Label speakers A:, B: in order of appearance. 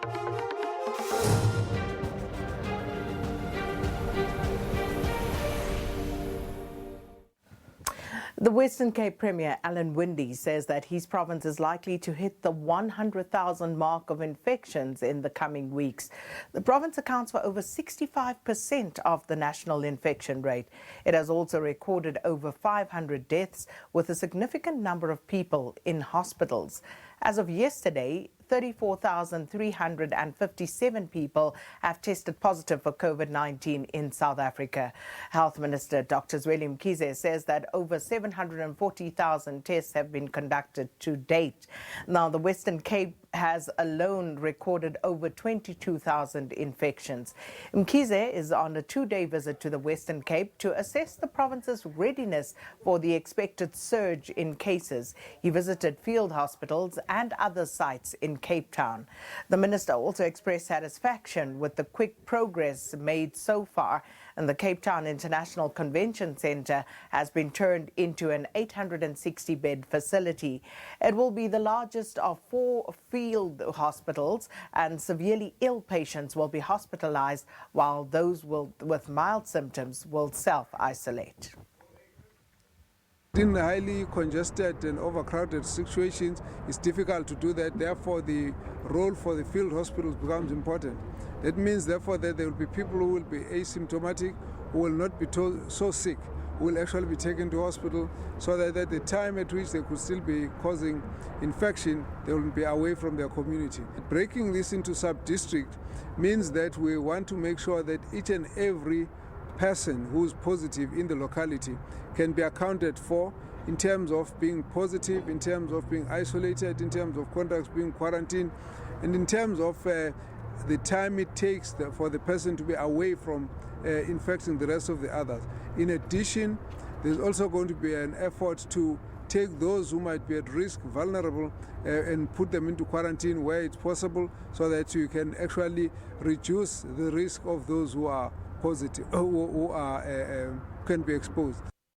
A: The Western Cape Premier Alan Winde says that his province is likely to hit the 100,000 mark of infections in the coming weeks. The province accounts for over 65% of the national infection rate. It has also recorded over 500 deaths, with a significant number of people in hospitals. As of yesterday, 34,357 people have tested positive for COVID-19 in South Africa. Health Minister Dr. Mkhize says that over 740,000 tests have been conducted to date. Now, the Western Cape has alone recorded over 22,000 infections. Mkhize is on a two-day visit to the Western Cape to assess the province's readiness for the expected surge in cases. He visited field hospitals and other sites in Cape Town. The minister also expressed satisfaction with the quick progress made so far, and the Cape Town International Convention Centre has been turned into an 860-bed facility. It will be the largest of 4 field hospitals, and severely ill patients will be hospitalized, while those with mild symptoms will self-isolate.
B: In highly congested and overcrowded situations, it's difficult to do that. Therefore, the role for the field hospitals becomes important. That means, therefore, that there will be people who will be asymptomatic, who will not be so sick, who will actually be taken to hospital, so that at the time at which they could still be causing infection, they will be away from their community. Breaking this into sub-district means that we want to make sure that each and every person who is positive in the locality can be accounted for in terms of being positive, in terms of being isolated, in terms of contacts being quarantined, and in terms of the time it takes for the person to be away from infecting the rest of the others. In addition, there's also going to be an effort to take those who might be at risk, vulnerable, and put them into quarantine where it's possible, so that you can actually reduce the risk of those who are positive, who can be exposed.